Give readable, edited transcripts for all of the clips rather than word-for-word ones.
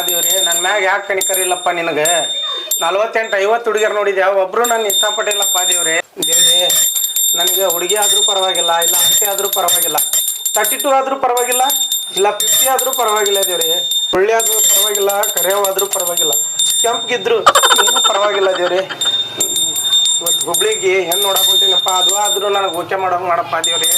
ದೇವ್ರಿ, ನನ್ನ ಮ್ಯಾಗ ಯಾಕೆ ಕನಿಕರಿಲ್ಲಪ್ಪ ನಿನಗೆ? 48-50 ಹುಡುಗಿಯರು ನೋಡಿದ್ಯಾ, ಒಬ್ರು ನಾನು ಇಷ್ಟಪಟ್ಟಿಲ್ಲಪ್ಪ ದೇವ್ರಿ. ದೇವ್ರಿ, ನನಗೆ ಹುಡುಗಿ ಆದರೂ ಪರವಾಗಿಲ್ಲ, ಇಲ್ಲ ಅಂಟೆ ಆದರೂ ಪರವಾಗಿಲ್ಲ, 32 ಆದರೂ ಪರವಾಗಿಲ್ಲ, ಇಲ್ಲ 50 ಆದರೂ ಪರವಾಗಿಲ್ಲ ದೇವ್ರಿ. ಒಳ್ಳೆ ಆದರೂ ಪರವಾಗಿಲ್ಲ, ಕರೆಯವಾದರೂ ಪರವಾಗಿಲ್ಲ, ಕೆಂಪಗಿದ್ರು ಇನ್ನೂ ಪರವಾಗಿಲ್ಲ ದೇವ್ರಿ. ಇವತ್ತು ಹುಬ್ಳಿಗೆ ಹೆಣ್ಣು ನೋಡಕ್ ಹೊಂಟೀನಪ್ಪ, ಅದು ಆದರೂ ನನಗೆ ಓಕೆ ಮಾಡೋಂಗೆ ಮಾಡಪ್ಪ ದೇವ್ರಿ.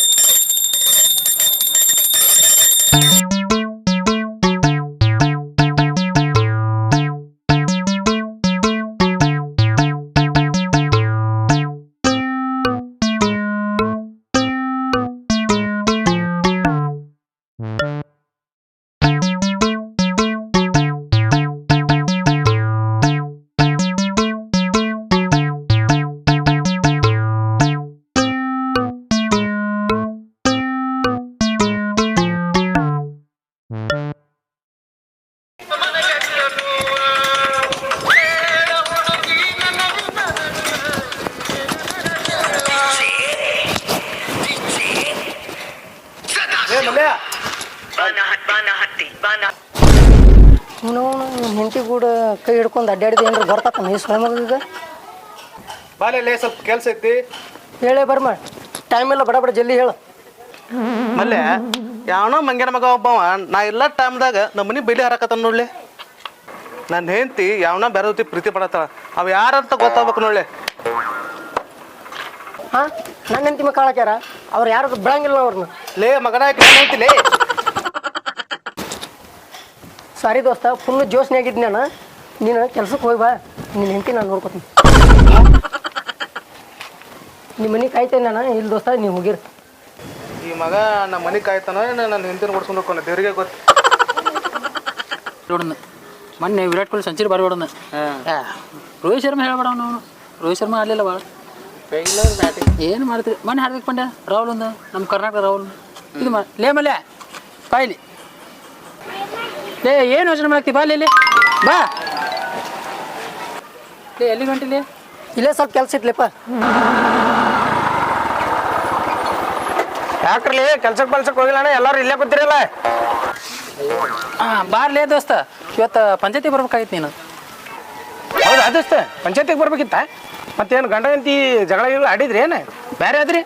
ಹೆಂಡತಿ ಕೂಡ ಕೈ ಹಿಡ್ಕೊಂಡು ಅಡ್ಡಾಡಿದ ಏನ್ರಿ ಬರ್ತಪ್ಪ ನೀ ಸ್ವಯಂ ಮಗ ಬಾಲೆ ಸ್ವಲ್ಪ ಕೆಲ್ಸ ಐತಿ, ಹೇಳೇ ಬರ್ಮ ಟೈಮ್ ಇಲ್ಲ, ಬಡ ಜಲ್ದಿ ಹೇಳು. ಮಲ್ಲೆ ಯಾವನೋ ಮಂಗ್ಯನ ಮಗ ಒಬ್ಬವ ನಾ ಎಲ್ಲ ಟೈಮ್ದಾಗ ನಮ್ಮ ಮನೆ ಬೆಲೆ ಹಾರಕತ್ತ ನೋಡ್ಲಿ. ನನ್ನ ಹೆಂಡತಿ ಯಾವನ ಬೇರೆ ಜೊತೆ ಪ್ರೀತಿ ಪಡತ್ತಾಳ, ಅವ್ ಯಾರಂತ ಗೊತ್ತಾಗ್ಬೇಕು ನೋಡ್ಲಿ. ಹಾ, ನನ್ನ ಹೆಂಡತಿ ಮಕ್ಕ ಹಾಕ್ಯಾರ, ಅವ್ರು ಯಾರು ಬಿಡಂಗಿಲ್ಲ ಅವ್ರನ್ನ. ಲೇ ಮಗನ ಹೇಳ್ತಿಲೇ. ಸಾರಿ ದೋಸ್ತ, ಫುಲ್ ಜೋಸ್ನಾಗಿದ್ದು ನಾನು. ನೀನು ಕೆಲ್ಸಕ್ಕೆ ಹೋಗಿ ಬಾ, ನಿನ್ನ ಹೆಂಡತಿ ನಾನು ನೋಡ್ಕೊತೀನಿ. ನಿಮ್ಮ ಮನೆ ಕಾಯ್ತೇನೆ ನಾನು, ಇಲ್ಲಿ ದೋಸ್ತ ನೀವು ಹೋಗಿರಿ. ಈ ಮಗ ನಮ್ಮ ಮನೆ ಕಾಯ್ತಾನ, ನನ್ನ ಹೆಂಡತಿನ ಓಡಿಸ್ಕೊಂಡು ಹೋಗ್ತಾನೆ, ದೇವ್ರಿಗೆ ಗೊತ್ತು. ನೋಡೋಣ ಮೊನ್ನೆ ವಿರಾಟ್ ಕೊಹ್ಲಿ ಸೆಂಚುರಿ ಬರ್ಬೇಡೋಣ. ರೋಹಿತ್ ಶರ್ಮಾ ಹೇಳ್ಬೇಡ ಅವನು. ರೋಹಿತ್ ಶರ್ಮಾ ಆಡಲಿಲ್ಲ ಭಾಳ, ಏನು ಮಾಡ್ತೀವಿ. ಮೊನ್ನೆ ಹಾರ್ದಿಕ್ ಪಾಂಡ್ಯ, ರಾಹುಲ್ ಒಂದು ನಮ್ಮ ಕರ್ನಾಟಕ ರಾಹುಲ್ ಇದು ಲೇ ಮಲ್ಯ ಕಾಯಿಲಿ ಲೇ, ಏನು ಯೋಚನೆ ಮಾಡ್ತೀವಿ? ಬಾ ಲೇ ಬಾ ಲೇ, ಎಲ್ಲಿ ಗಂಟಿಲಿ? ಇಲ್ಲೇ ಸ್ವಲ್ಪ ಕೆಲಸ ಇಟ್ಲಪ್ಪ. ಯಾಕ್ರಲಿ ಕೆಲ್ಸಕ್ಕೆ ಹೋಗಿಲ್ಲ ಅಣ್ಣ, ಎಲ್ಲರೂ ಇಲ್ಲೇ ಕೂತಿರಲ್ಲ. ಬಾರ್ಲೇ ದೋಸ್ತ, ಇವತ್ತು ಪಂಚಾಯತಿ ಬರ್ಬೇಕಾಗಿತ್ತು ನೀನು. ಹೌದಾ ದೋಸ್ತ, ಪಂಚಾಯತಿಗೆ ಬರ್ಬೇಕಿತ್ತ? ಮತ್ತೇನು ಗಂಡ ಹೆಂಡತಿ ಜಗಳ ಆಡಿದ್ರಿ ಏನು ಬೇರೆ ಆದ್ರಿ?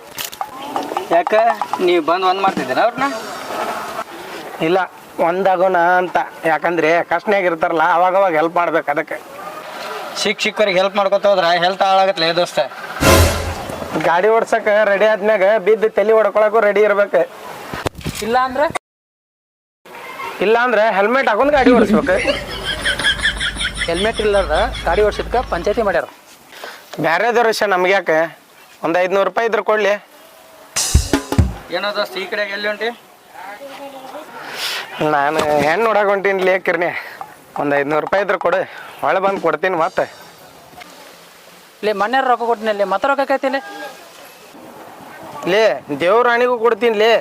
ಯಾಕ ನೀವು ಬಂದು ಒಂದು ಮಾಡ್ತಿದ್ದೀರ ಅವ್ರನ್ನ? ಇಲ್ಲ, ಒಂದಾಗೋಣ ಅಂತ. ಯಾಕಂದ್ರೆ ಕಷ್ಟನಾಗಿರ್ತಾರಲ್ಲ, ಅವಾಗ ಹೆಲ್ಪ್ ಮಾಡ್ಬೇಕು. ಅದಕ್ಕೆ ಶಿಕ್ಷಕರಿಗೆ ಹೆಲ್ಪ್ ಮಾಡ್ಕೊತ ಹೋದ್ರ ಹೆಲ್ತ್ ಹಾಳಾಗತ್ತಲ್ಲ ದೋಸ್ತ. ಗಾಡಿ ಓಡ್ಸಕ್ಕೆ ರೆಡಿ ಆದ್ಮ್ಯಾಗ ಬಿದ್ದು ತಲೆ ಹೊಡ್ಕೊಳಕ್ಕೂ ರೆಡಿ ಇರ್ಬೇಕು. ಇಲ್ಲ ಅಂದ್ರೆ ಹೆಲ್ಮೆಟ್ ಹಾಕೊಂಡು ಗಾಡಿ ಓಡಿಸ್ಬೇಕು. ಹೆಲ್ಮೆಟ್ ಇಲ್ಲದ ಗಾಡಿ ಓಡಿಸಿದ್ಕ ಪಂಚಾಯತಿ ಮಾಡ್ಯಾರ. ಬೇರೆದವ್ರ ವಿಷಯ ನಮ್ಗೆ ಯಾಕೆ? ಒಂದು 500 ರೂಪಾಯಿ ಇದ್ರೆ ಕೊಡ್ಲಿ. ಏನೋ ದೋಸ್ತ ಈ ಕಡೆಗೆ ಎಲ್ಲಿ ಹೊಂಟಿ? ನಾನು ಹೆಣ್ಣು ನೋಡಕ್ ಹೊಂಟೀನಿ ಲೇಕಿರ್ನಿ. ಒಂದು 500 ರೂಪಾಯಿ ಇದ್ರೆ ಕೊಡು, ಹೊಳೆ ಬಂದು ಕೊಡ್ತೀನಿ. ಮತ್ತೆ ಲೇ ಮೊನ್ನೆ ರೊಕ್ಕ ಕೊಟ್ಟಿನಲ್ಲಿ ಮತ್ತೆ ರೊಕ್ಕ ಕೈತಿಲ್ಲ. ಲೇ ದೇವ್ರ ರಾಣಿಗೂ ಕೊಡ್ತೀನಿ ಲೇ,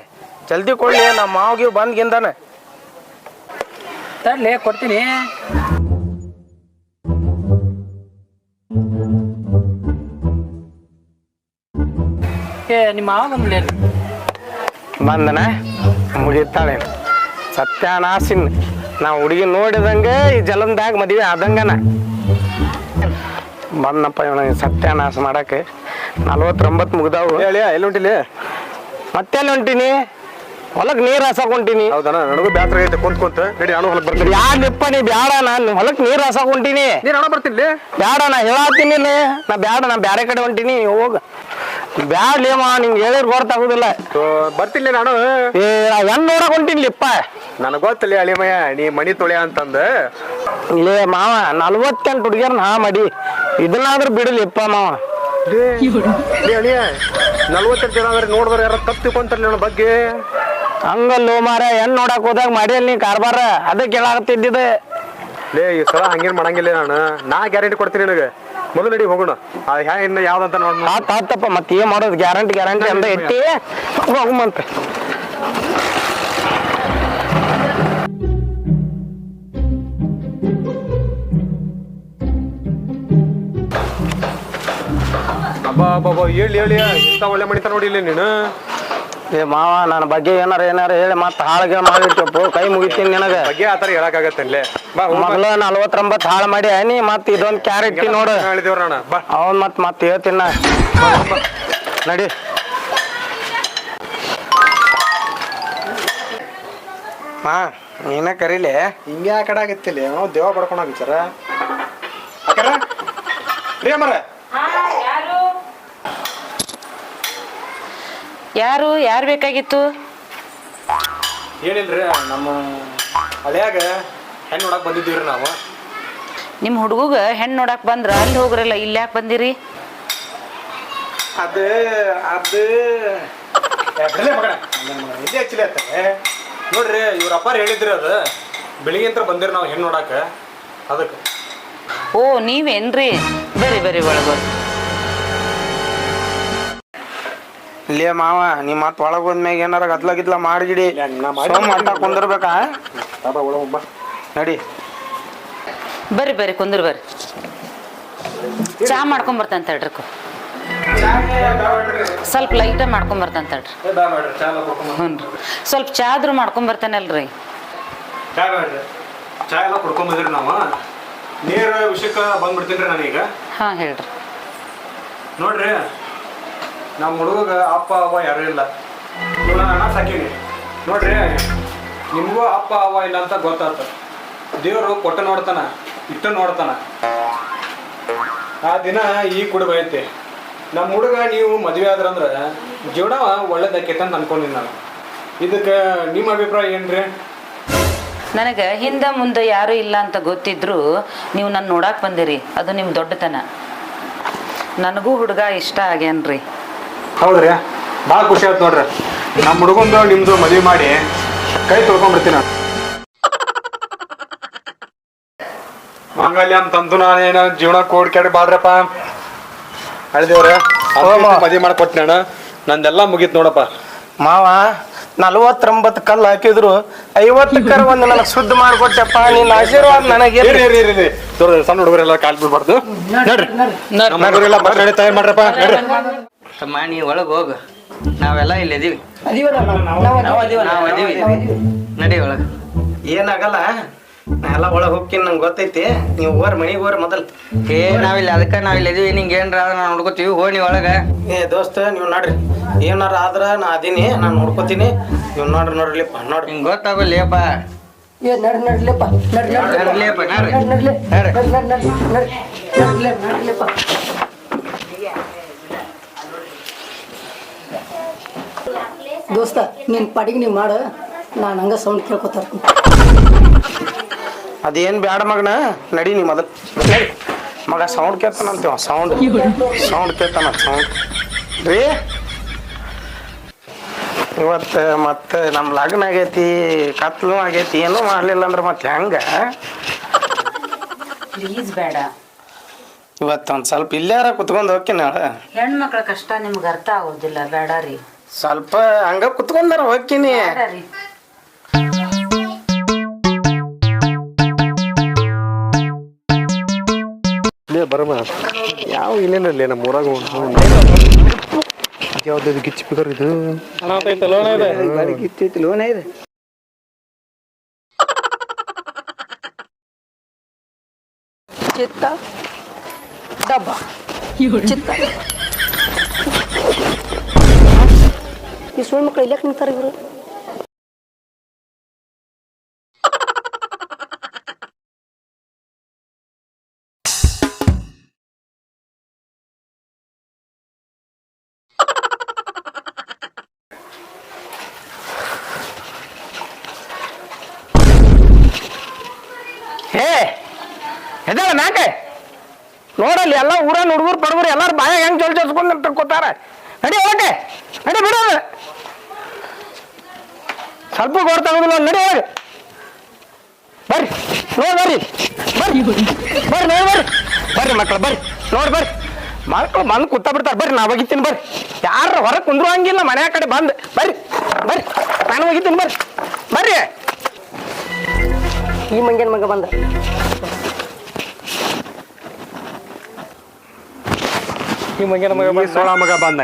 ಜಲ್ದಿ ಕೊಡ್ಲಿ. ನಮ್ಮ ಮಾವಿಗೆ ಬಂದ್ಗಿಂದಾನ ತಡ್ಲೇ ಕೊಡ್ತೀನಿ. ನಿಮ್ಮ ಮಾವ ಬಂದ್ಲೇ ಬಂದನ ಮುಗಿತಾಳೆ ಸತ್ಯಾನಾಸಿನ್. ನಾವು ಹುಡುಗಿ ನೋಡಿದಂಗೆ ಈ ಜಲಂದಾಗ ಮದುವೆ ಆದಂಗನ ಬಂದಪ್ಪ ಇವನ ಸತ್ಯಾನಾಶ ಮಾಡಕ್ಕೆ. 49 ಮುಗ್ದಾವು. ಹೇಳಿ ಎಲ್ಲಿ ಹೊಂಟಿಲಿ? ಮತ್ತೆಲ್ಲಿ ಹೊಂಟೀನಿ? ಹೊಲಕ್ಕೆ ನೀರು ಹಾಸಕ್ ಹೊಂಟೀನಿ. ಹೌದಾ? ನನಗೂ ಬ್ಯಾತ್ರ ಐತೆ ಕುಂತ ನಡಿ, ನಾನು ಹೊಲಕ್ಕೆ ಬರ್ತೀನಿ. ಯಾರಿಪ್ಪ ನೀ ಬ್ಯಾಡ, ನಾನು ಹೊಲಕ್ಕೆ ನೀರು ಹಾಸಕ್ ಹೊಂಟೀನಿ. ನೀನು ಹಣ ಬರ್ತೀನಿ. ಬ್ಯಾಡ, ನಾ ಹೇಳತ್ತೀನಿ. ನಾ ಬ್ಯಾಡ, ನಾ ಬ್ಯಾರೆ ಕಡೆ ಹೊಂಟೀನಿ. ಹೋಗ ಬ್ಯಾಡ್ಲೇಮ್ಮ, ನಿಂಗೆ ಹೇಳಿರ್ ಗೊತ್ತಾಗುದಿಲ್ಲ. ಬರ್ತಿಲ್ಲ ನಾನು. ಏ ಹೆಣ್ಣು ನೋಡಕ್ ಹೊಂಟೀನಿಪ್ಪ. ನನಗೆ ಗೊತ್ತಲ್ಲ ಅಳಿಮಯ್ಯ, ನೀ ಮನಿ ತೊಳೆ ಅಂತಂದ. ಇಲ್ಲೇ ಮಾವ 48 ಹುಡುಗಿಯರ್ ನಾ ಮಾಡಿ ಇದನ್ನಾದ್ರೂ ಬಿಡಲಿಪ್ಪ ಮಾವ. ಅಳಿಯ 48 ಜನ ಅಂದ್ರೆ ನೋಡಿದ್ರೆ ಯಾರ ತಪ್ಪು ತಿಳ್ಕೊಂತಾರಲ್ಲ ನನ್ನ ಬಗ್ಗೆ. ಹಂಗಲ್ಲೋ ಮಾರ, ಹೆಣ್ಣು ನೋಡಕ್ ಹೋದಾಗ ಮಾಡಿಯಲ್ ನೀ ಕಾರ್ಬಾರ, ಅದಕ್ಕೆ ಹೇಳಾಕತ್ತಿದ್ದಿದೆ. ಲೇ ಈ ಸಲ ಹಂಗೇನ್ ಮಾಡಂಗಿಲ್ಲ. ನಾ ಗ್ಯಾರಂಟಿ ಕೊಡ್ತೀನಿ ನಿನಗೆ. ಮೊದಲು ನಡಿ ಹೋಗೋಣ. ಇನ್ನು ಯಾವ್ದಂತ ನೋಡ್ ಆತಪ್ಪ, ಮತ್ತೆ ಏನ್ ಮಾಡೋದು? ಗ್ಯಾರಂಟಿ ಅಂತ ಎಟ್ಟಿ ಹೋಗಂತೆ. ಅಬ್ಬಾ ಹೇಳಿ ಇಂಥ ಒಳ್ಳೆ ಮಣಿತ ನೋಡಿ ಇಲ್ಲಿ ನೀನು. ಏ ಮಾವ ನನ್ನ ಬಗ್ಗೆ ಏನಾರ ಹೇಳಿ ಮತ್ತೆ ಹಾಳಿಗೆ ಮಾಡಿಟ್ಟಪ್ಪು ಕೈ ಮುಗಿತೀನಿ ನಿನಗೆ ಬಗ್ಗೆ ಆ ಥರ ಹೇಳಕ್ಕಾಗತ್ತಲ್ಲೇ ಬಾ ಮೊದಲ 49 ಹಾಳು ಮಾಡಿ ನೀ ಮತ್ತೆ ಇದೊಂದು ಕ್ಯಾರೆಟ್ ನೋಡು ಹೇಳಿದೇವ್ರ ಅಣ್ಣ ಬಾ ಅವನ್ ಮತ್ತೆ ಹೇಳ್ತೀನಿ ನಾ. ನಡಿ ಮಾ ನೀನ ಕರೀಲಿ ಹಿಂಗೆ ಆ ಕಡೆ ಆಗತ್ತಿಲ್ಲ ನಾವು ದೇವ ಬಡ್ಕೊಂಡಾಗ ಸರ ಅಕ್ಕರ ಪ್ರಿಯ ಮರ ಯಾರು ಬೇಕಾಗಿತ್ತು? ಏನಿಲ್ರಿ ನಮ್ಮ ಹಳ್ಯಾಗ ಹೆಣ್ಣು ನೋಡಕ್ ಬಂದಿದ್ದೀವ್ರಿ ನಾವು. ನಿಮ್ಮ ಹುಡುಗ ಹೆಣ್ಣು ನೋಡಕ್ ಬಂದ್ರ ಅಲ್ಲಿ ಹೋಗ್ರಲ್ಲ, ಇಲ್ಲಿ ಯಾಕೆ ಬಂದಿರಿ? ಅದು ಬಿಡಲೇ ಮಗಣ ಇಲ್ಲಿ ಹಚ್ಚಿಲ್ಲ ಆಗ್ತದೆ ನೋಡ್ರಿ ಇವ್ರ ಅಪ್ಪಾರು ಹೇಳಿದ್ರಿ ಅದು ಬೆಳಿಗ್ಗೆ ಅಂತ ಬಂದಿರಿ ನಾವು ಹೆಣ್ಣು ನೋಡಾಕ ಅದಕ್ಕೆ. ಓ ನೀವೇನ್ರಿ? ಬರ್ರಿ ಒಳಗೆ. ಇಲ್ಲೇ ಮಾವ ನೀ ಮತ್ತೆ ಒಳಗೆ ಹೋದ್ಮ್ಯಾಗ ಏನಾರ ಗದ್ಲ ಮಾಡಿಗಿಡಿ ಮಾಡ್ತಾ ಕುಂದಿರ್ಬೇಕಾ? ನಡಿ ಬರ್ರಿ ಕುಂದ್ರ ಬರ್ರಿ. ಚಾ ಮಾಡ್ಕೊಂಡ್ ಬರ್ತಂತ ಹೇಳ್ರಿ. ಸ್ವಲ್ಪ ಲೈಟ ಮಾಡ್ಕೊಂಡ್ ಬರ್ತಂತ ಹೇಳ್ರಿ. ಹ್ಞೂ ಸ್ವಲ್ಪ ಚಾ ಆದ್ರೂ ಮಾಡ್ಕೊಂಡ್ ಬರ್ತಾನಲ್ರಿ. ಚಾ ಎಲ್ಲ ಕುಡ್ಕೊಂಬಂದಿರಿ ನಾವು ನೇರ ವಿಷಯಕ್ಕೆ ಬಂದ್ಬಿಡ್ತೀನಿ ನಾನೀಗ. ಹಾಂ ಹೇಳ್ರಿ. ನೋಡ್ರಿ ನಮ್ಮ ಹುಡುಗ ಅಪ್ಪ ಅವ್ವ ಯಾರೂ ಇಲ್ಲ, ನಾನು ಸಾಕೀನಿ. ನೋಡ್ರಿ ನಿಮಗೂ ಅಪ್ಪ ಅವ್ವ ಇಲ್ಲ ಅಂತ ಗೊತ್ತಾಯ್ತು. ದೇವರು ಕೊಟ್ಟ ನೋಡ್ತಾನ, ಇಟ್ಟು ನೋಡ್ತಾನ. ಆ ದಿನ ಈಗ ಕೂಡ ಬೈತಿ. ನಮ್ಮ ಹುಡುಗ ನೀವು ಮದುವೆ ಆದ್ರಂದ್ರೆ ಜೀವನ ಒಳ್ಳೇದಾಕೈತೆ ಅಂತ ಅನ್ಕೊಂಡಿನಿ ನಾನು. ಇದಕ್ಕೆ ನಿಮ್ಮ ಅಭಿಪ್ರಾಯ ಏನ್ರಿ? ನನಗೆ ಹಿಂದೆ ಮುಂದೆ ಯಾರೂ ಇಲ್ಲ ಅಂತ ಗೊತ್ತಿದ್ರು ನೀವು ನನ್ನ ನೋಡಕ್ಕೆ ಬಂದಿರಿ, ಅದು ನಿಮ್ಮ ದೊಡ್ಡತನ. ನನಗೂ ಹುಡುಗ ಇಷ್ಟ ಆಗ್ಯಾನ್ರಿ. ಹೌದ್ರಿ, ಭಾಳ ಖುಷಿ ಆಯ್ತು ನೋಡ್ರಿ. ನಮ್ಮ ಹುಡುಗಂದು ನಿಮ್ದು ಮದುವೆ ಮಾಡಿ ಕೈ ತೊಳ್ಕೊಂಡ್ಬಿಡ್ತೀನಿ ನಾನು. ಮಾಂಗಲ್ಯ ಅಂತಂದು ನಾನೇನು ಜೀವನ ಕೋಡ್ಕ್ಯಾಡಿ ಬಾಳ್ರಪ್ಪ ಅಳ್ದೇವ್ರೆ. ಮದುವೆ ಮಾಡ್ಕೊಟ್ಟಿ ನಾನು, ನಂದೆಲ್ಲ ಮುಗೀತು ನೋಡಪ್ಪ. ಮಾವ 49 ಕಲ್ಲು ಹಾಕಿದ್ರು 50 ಕರ ಒಂದು ನನಗೆ ಶುದ್ಧ ಮಾಡ್ಕೊಟ್ಟಪ್ಪ. ನಿನ್ನ ಆಶೀರ್ವಾದ ನನಗೆ ಸಣ್ಣ ಹುಡುಗರೆಲ್ಲ ಕಾಲ್ ಬಿಡ್ಬಾರ್ದು. ನೋಡ್ರಿ ನಮ್ಮ ಹುಡುಗರೆಲ್ಲ ಬಸ್ ರೆಡಿ ತಯಾರು ಮಾಡ್ರಪ್ಪ. ನೋಡ್ರಿ ತಮ್ಮ ನೀ ಒಳಗೆ ಹೋಗು, ನಾವೆಲ್ಲ ಇಲ್ಲಿ ಇದೀವಿ. ನಾವು ಅದೀವಿ, ನಡಿ ಒಳಗೆ. ಏನಾಗಲ್ಲ, ನಾ ಎಲ್ಲ ಒಳಗೆ ಹೋಗ್ತೀನಿ, ನಂಗೆ ಗೊತ್ತೈತಿ. ನೀವು ಹೋರ್ ಮನೆಗೆ ಹೋರ್ ಮೊದಲು. ನಾವಿಲ್ಲ, ಅದಕ್ಕೆ ನಾವಿಲ್ಲಿ ಇದೀವಿ. ನಿಂಗೆ ಏನ್ರ ಆದ್ರೆ ನಾವು ನೋಡ್ಕೋತೀವಿ. ಹೋ ನೀ ಒಳಗೆ. ದೋಸ್ತ ನೀವು ನೋಡ್ರಿ, ಏನಾರ ಆದ್ರ ನಾ ಅದೀನಿ, ನಾನು ನೋಡ್ಕೋತೀನಿ. ನೀವು ನೋಡ್ರಿಪ್ಪ ನೋಡ್ರಿ. ಹಿಂಗೆ ಗೊತ್ತಾಗಲ್ಲೇಪ್ಪ. ನಡ್ಲಿಪ್ಪ ನಡ್ಲೇಪ್ಪ, ನಡ್ಲಿಪ್ಪ. ದೋಸ್ತ ನಿನ್ನ ಪಾಡಿಗೆ ನೀವು ಮಾಡು, ನಾನು ಹಂಗ ಸೌಂಡ್ ಕೇಳ್ಕೊತಾರ. ಅದೇನು ಬ್ಯಾಡ ಮಗನ, ನಡಿ ನೀ ಮೊದಲು ನಡಿ. ಮಗ ಸೌಂಡ್ ಕೇಳ್ತಾನಂತೀವ, ಸೌಂಡ್ ಕೇಳ್ತಾನ. ಸೌಂಡ್ ರೀ ಇವತ್ತು ಮತ್ತೆ ನಮ್ಮ ಲಗ್ನ ಆಗೈತಿ, ಕತ್ಲು ಆಗೈತಿ, ಏನೂ ಮಾಡಲಿಲ್ಲ ಅಂದ್ರೆ ಮತ್ತೆ ಹೆಂಗ? ಪ್ಲೀಸ್ ಬೇಡ. ಇವತ್ತು ಒಂದು ಸ್ವಲ್ಪ ಇಲ್ಲಾರ ಕುತ್ಕೊಂಡು ಹೋಗ್ತೀನಿ. ಹೆಣ್ಮಕ್ಳ ಕಷ್ಟ ನಿಮ್ಗೆ ಅರ್ಥ ಆಗೋದಿಲ್ಲ. ಬೇಡ ರೀ, ಸ್ವಲ್ಪ ಹಂಗ ಕುತ್ಕೊಂಡಾರ ಹೋಗ್ತೀನಿ. ಬೇಡ ರೀ. ಬರಮ್ಮ ಯಾವ ಇಲ್ಲೇನಲ್ಲಿ ನಮ್ಮ ಊರಾಗ ಯಾವ್ದು ಗಿಚ್ಚಿ ಪಿಕರ್ ಇದು ಲೋನ್ ಇದೆ. ಚಿತ್ತ ಡಬ್ಬ ಚಿತ್ತ. ಈ ಸುಳ್ಳು ಮಕ್ಕಳು ಇಲ್ಲಕ್ಕೆ ನಿಂತಾರೆ ಇವರು. ಎದಲ್ಲ ನಾಕೆ ನೋಡಲ್ಲಿ ಎಲ್ಲ ಊರನ್ನ ಹುಡುಗರು ಪಡುಗರು ಎಲ್ಲಾರು ಬಾಯ ಹೆಂಗ್ ಚೊಲ್ಸ್ಕೊಂಡು ಕೂತಾರ. ನಡಿ ಹೋಗಕ್ಕೆ, ನಡಿ ಬಿಡೋದು. ಸ್ವಲ್ಪ ಗೋಡ್ ತಗೋದಿಲ್ಲ, ನಡಿ ಹೋಗಿ. ಬರ್ರಿ ನೋಡಿ, ಬರ್ರಿ ಮಕ್ಕಳು, ಬರ್ರಿ ಮಕ್ಕಳು ಬಂದು ಕೂತ ಬಿಡ್ತಾರೆ. ಬರ್ರಿ ನಾ ಒಗಿತೀನಿ, ಬರ್ರಿ. ಯಾರು ಹೊರಗೆ ಕುಂದ್ರು ಹಂಗಿಲ್ಲ, ಮನೆ ಕಡೆ ಬಂದು ಬರ್ರಿ ನಾನು ಒಗಿತೀನಿ. ಬರ್ರಿ. ಈ ಮಂಗೇನ ಮಗ ಬಂದ. ಈ ಮಂಗನ ಮಗ ಸೋಳ ಮಗ ಬಂದ.